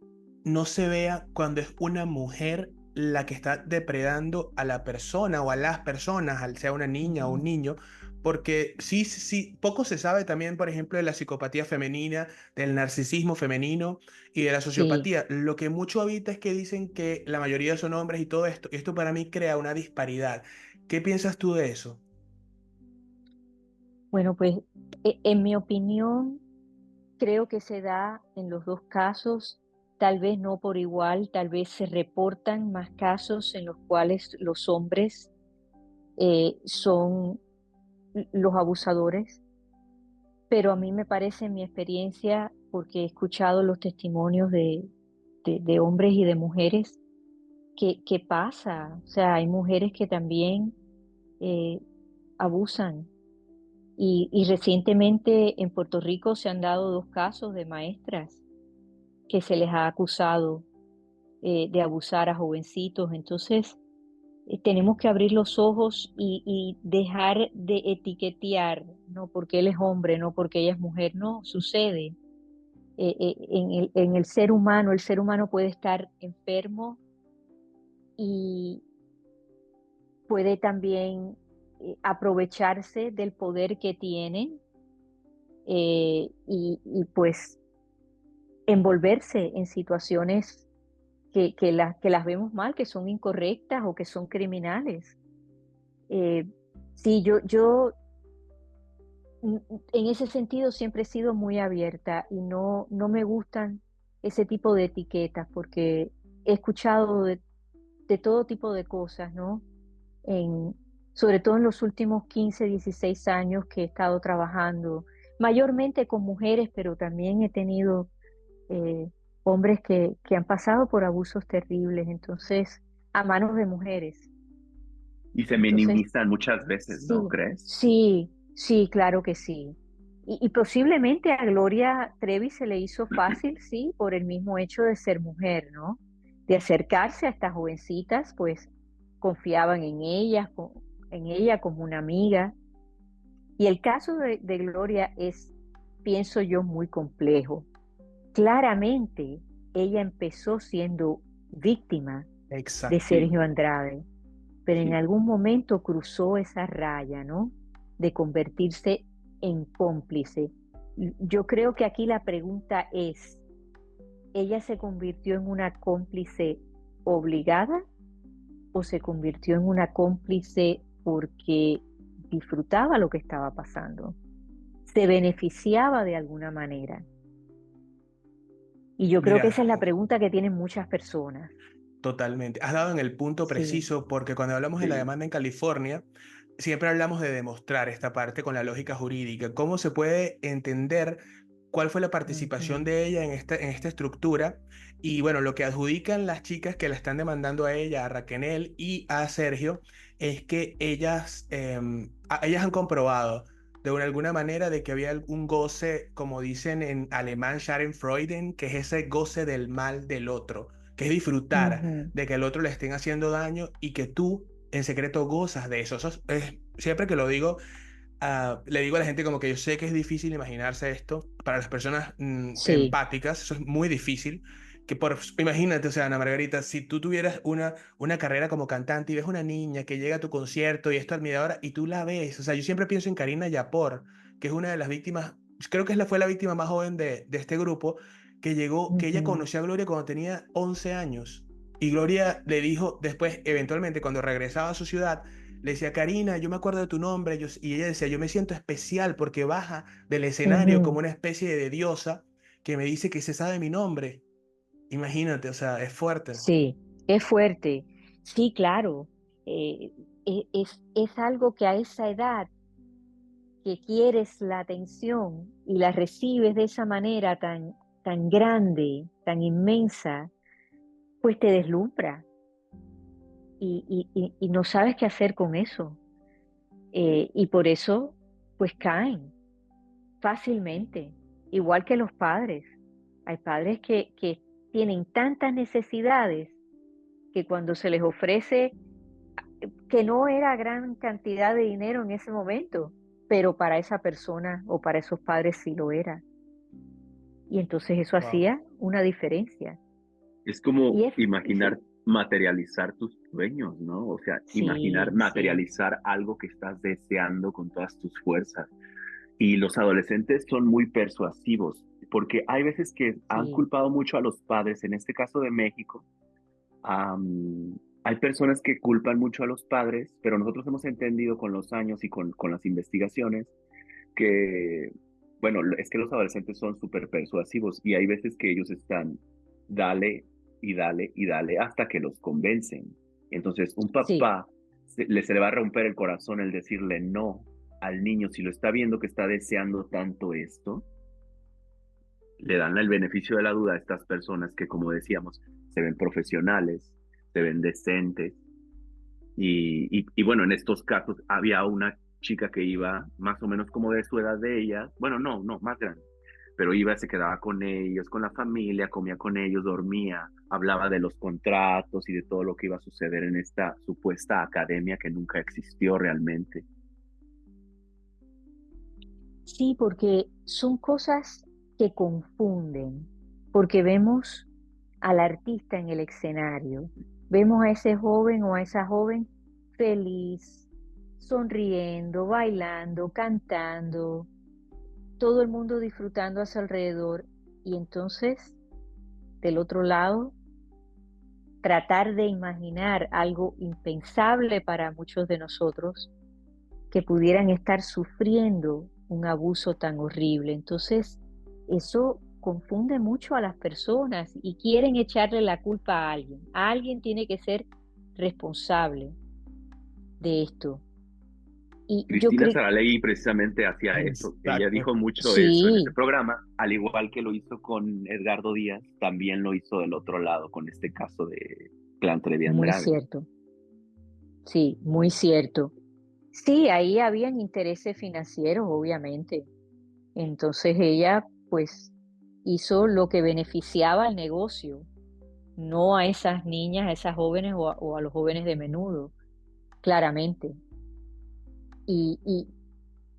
no se vea cuando es una mujer la que está depredando a la persona o a las personas, al sea una niña o un ujú, niño? Porque sí, sí, poco se sabe también, por ejemplo, de la psicopatía femenina, del narcisismo femenino y de la sí. sociopatía. Lo que mucho habita es que dicen que la mayoría son hombres y todo esto. Y esto para mí crea una disparidad. ¿Qué piensas tú de eso? Bueno, pues en mi opinión, creo que se da en los dos casos, tal vez no por igual, tal vez se reportan más casos en los cuales los hombres son los abusadores, pero a mí me parece en mi experiencia, porque he escuchado los testimonios de hombres y de mujeres, que pasa, o sea, hay mujeres que también eh, abusan. Y recientemente en Puerto Rico se han dado dos casos de maestras que se les ha acusado de abusar a jovencitos. Entonces, tenemos que abrir los ojos y dejar de etiquetear, no porque él es hombre, no porque ella es mujer, no, sucede. En el ser humano puede estar enfermo y, puede también aprovecharse del poder que tienen y pues envolverse en situaciones que las vemos mal, que son incorrectas o que son criminales. Eh, sí, en ese sentido siempre he sido muy abierta y no me gustan ese tipo de etiquetas porque he escuchado de todo tipo de cosas, ¿no? En, sobre todo en los últimos 15, 16 años que he estado trabajando, mayormente con mujeres, pero también he tenido hombres que han pasado por abusos terribles, entonces, a manos de mujeres. Y se Entonces, minimizan muchas veces, ¿no sí, crees? sí, sí, claro que sí. Y posiblemente a Gloria Trevi se le hizo fácil, sí, por el mismo hecho de ser mujer, ¿no? De acercarse a estas jovencitas, pues confiaban en ellas, en ella como una amiga. Y el caso de Gloria es, pienso yo, muy complejo. Claramente, ella empezó siendo víctima de Exacto. Sí, Sergio Andrade, pero en sí. algún momento cruzó esa raya, ¿no? De convertirse en cómplice. Y yo creo que aquí la pregunta es, ¿ella se convirtió en una cómplice obligada o se convirtió en una cómplice porque disfrutaba lo que estaba pasando? ¿Se beneficiaba de alguna manera? Y yo creo que esa Mira, es la pregunta que tienen muchas personas. totalmente. Has dado en el punto Sí. preciso porque cuando hablamos de la Sí. demanda en California, siempre hablamos de demostrar esta parte con la lógica jurídica. ¿Cómo se puede entender cuál fue la participación Ujú, de ella en esta estructura? Y bueno, lo que adjudican las chicas que la están demandando a ella, a Raquel y a Sergio, es que ellas han comprobado de alguna manera de que había un goce, como dicen en alemán, Schadenfreude, que es ese goce del mal del otro, que es disfrutar ujú. de que al otro le estén haciendo daño y que tú en secreto gozas de eso. Siempre que lo digo, le digo a la gente como que yo sé que es difícil imaginarse esto para las personas Sí. empáticas, eso es muy difícil. Imagínate, o sea, Ana Margarita, si tú tuvieras una carrera como cantante y ves una niña que llega a tu concierto y es tu admiradora y tú la ves, o sea, yo siempre pienso en Karina Yapor, que es una de las víctimas, creo que fue la víctima más joven de este grupo, que llegó, que ella Ujú, conoció a Gloria cuando tenía 11 años. Y Gloria le dijo después, eventualmente, cuando regresaba a su ciudad, le decía, Karina, yo me acuerdo de tu nombre. Y ella decía, yo me siento especial porque baja del escenario como ujú. una especie de diosa que me dice que se sabe mi nombre. Imagínate, o sea, es fuerte. Sí, es fuerte. Sí, claro. Eh, es algo que a esa edad que quieres la atención y la recibes de esa manera tan grande, tan inmensa, pues te deslumbra y no sabes qué hacer con eso. Y por eso, pues caen fácilmente, igual que los padres. Hay padres que tienen tantas necesidades que cuando se les ofrece, que no era gran cantidad de dinero en ese momento, pero para esa persona o para esos padres sí lo era. Y entonces eso Wow. hacía una diferencia. Es como Y es, imaginar sí, materializar tus sueños, ¿no? O sea, imaginar sí, sí, materializar algo que estás deseando con todas tus fuerzas. Y los adolescentes son muy persuasivos, porque hay veces que han sí. culpado mucho a los padres, en este caso de México. Hay personas que culpan mucho a los padres, pero nosotros hemos entendido con los años y con las investigaciones que, bueno, es que los adolescentes son súper persuasivos y hay veces que ellos están, dale y dale y dale hasta que los convencen. Entonces, un Sí, papá se le va a romper el corazón el decirle no al niño si lo está viendo que está deseando tanto esto. Le dan el beneficio de la duda a estas personas que, como decíamos, se ven profesionales, se ven decentes. Y bueno, en estos casos había una chica que iba más o menos como de su edad de ella, bueno, no, más grande, pero iba, se quedaba con ellos, con la familia, comía con ellos, dormía, hablaba de los contratos y de todo lo que iba a suceder en esta supuesta academia que nunca existió realmente. sí, porque son cosas que confunden, porque vemos al artista en el escenario, vemos a ese joven o a esa joven feliz, sonriendo, bailando, cantando, todo el mundo disfrutando a su alrededor. Y entonces, del otro lado, tratar de imaginar algo impensable para muchos de nosotros, que pudieran estar sufriendo un abuso tan horrible. Entonces, eso confunde mucho a las personas y quieren echarle la culpa a alguien. Alguien tiene que ser responsable de esto. Y yo Cristina creo, Saralegui precisamente hacía eso. Ella Exacto. dijo mucho eso en ese sí, programa, al igual que lo hizo con Edgardo Díaz, también lo hizo del otro lado con este caso de Clan Trevi muy Andrade. cierto, sí, muy cierto. Sí, ahí habían intereses financieros, obviamente. Entonces ella, pues, hizo lo que beneficiaba al negocio, no a esas niñas, a esas jóvenes o a los jóvenes de menudo, claramente. Y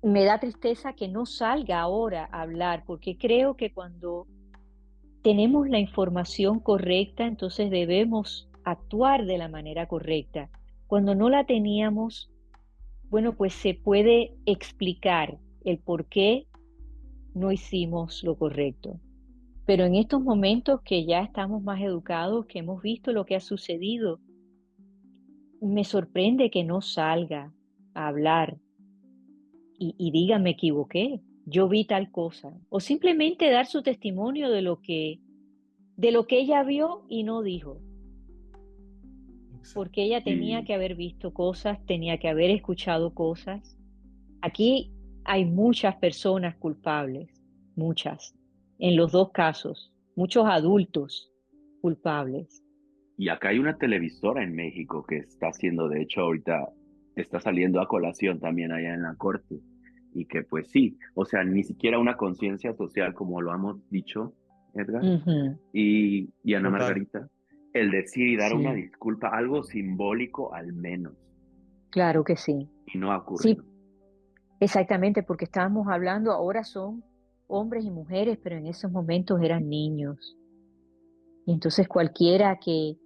me da tristeza que no salga ahora a hablar, porque creo que cuando tenemos la información correcta, entonces debemos actuar de la manera correcta. Cuando no la teníamos, bueno, pues se puede explicar el por qué no hicimos lo correcto. Pero en estos momentos que ya estamos más educados, que hemos visto lo que ha sucedido, me sorprende que no salga a hablar y diga me equivoqué, yo vi tal cosa, o simplemente dar su testimonio de lo que ella vio y no dijo, Exacto. porque ella tenía Y, que haber visto cosas, tenía que haber escuchado cosas. Aquí hay muchas personas culpables, muchas, en los dos casos, muchos adultos culpables. y acá hay una televisora en México que está haciendo, de hecho, ahorita está saliendo a colación también allá en la corte. Y que pues sí, o sea, ni siquiera una conciencia social, como lo hemos dicho, Edgar, Ujú, y Ana Total. Margarita, el decir y dar una sí, disculpa, algo simbólico al menos, claro que sí. y no ha Sí, ocurrido. exactamente, porque estábamos hablando, ahora son hombres y mujeres, pero en esos momentos eran niños. Y entonces cualquiera que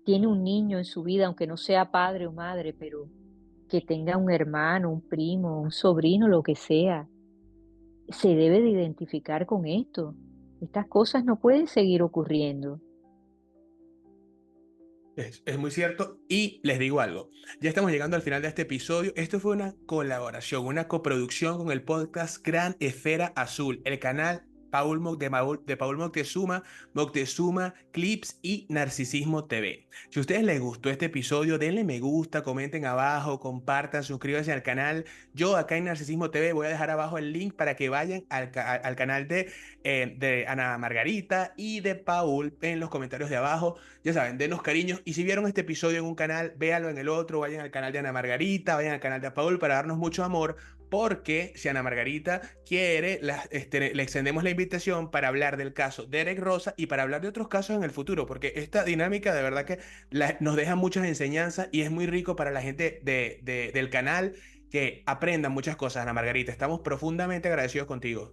tiene un niño en su vida, aunque no sea padre o madre, pero que tenga un hermano, un primo, un sobrino, lo que sea, se debe de identificar con esto. Estas cosas no pueden seguir ocurriendo. Es muy cierto. Y les digo algo, ya estamos llegando al final de este episodio. Esto fue una colaboración, una coproducción con el podcast Gran Esfera Azul, el canal de Paul Moctezuma, Moctezuma Clips y Narcisismo TV. Si a ustedes les gustó este episodio, denle me gusta, comenten abajo, compartan, suscríbanse al canal. Yo acá en Narcisismo TV voy a dejar abajo el link para que vayan al canal de Ana Margarita y de Paul en los comentarios de abajo. Ya saben, denos cariños. Y si vieron este episodio en un canal, véanlo en el otro. Vayan al canal de Ana Margarita, vayan al canal de Paul para darnos mucho amor. Porque si Ana Margarita quiere, le extendemos la invitación para hablar del caso de Derek Rosa y para hablar de otros casos en el futuro. Porque esta dinámica de verdad que nos deja muchas enseñanzas y es muy rico para la gente del canal que aprendan muchas cosas, Ana Margarita. Estamos profundamente agradecidos contigo.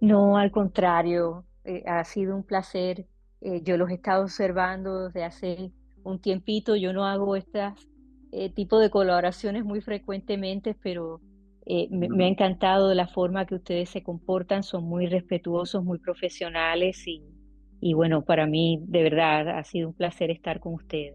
No, al contrario, ha sido un placer. Yo los he estado observando desde hace un tiempito. Yo no hago estas tipo de colaboraciones muy frecuentemente, pero me ha encantado la forma que ustedes se comportan. Son muy respetuosos, muy profesionales y bueno, para mí de verdad ha sido un placer estar con ustedes.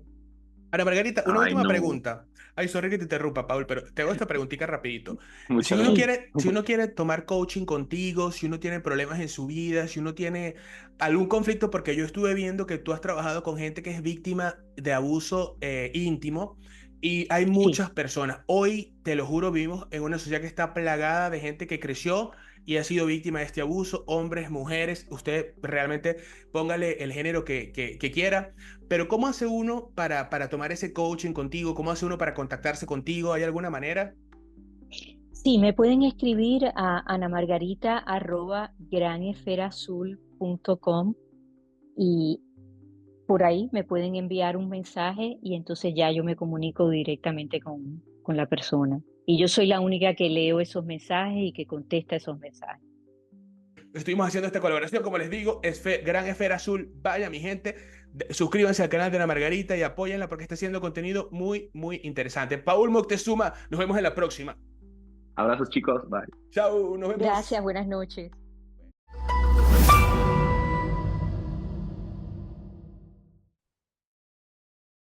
Ana Margarita, una Ay, última no, pregunta. Ay, sorry que te interrumpa, Paul, pero te hago esta preguntita rapidito. Si muchas uno gracias. Sí, quiere, si uno quiere tomar coaching contigo, si uno tiene problemas en su vida, si uno tiene algún conflicto, porque yo estuve viendo que tú has trabajado con gente que es víctima de abuso íntimo y hay sí. muchas personas. Hoy, te lo juro, vivimos en una sociedad que está plagada de gente que creció y ha sido víctima de este abuso, hombres, mujeres. Usted realmente póngale el género que quiera. Pero ¿cómo hace uno para tomar ese coaching contigo? ¿Cómo hace uno para contactarse contigo? ¿Hay alguna manera? Sí, me pueden escribir a anamargarita@granesferazul.com y por ahí me pueden enviar un mensaje y entonces ya yo me comunico directamente con la persona. Y yo soy la única que leo esos mensajes y que contesta esos mensajes. estuvimos haciendo esta colaboración, como les digo, Gran Esfera Azul. Vaya, mi gente, suscríbanse al canal de Ana Margarita y apóyenla porque está haciendo contenido muy, muy interesante. Paul Moctezuma, nos vemos en la próxima. Abrazos, chicos. Bye. Chao, nos vemos. Gracias, buenas noches.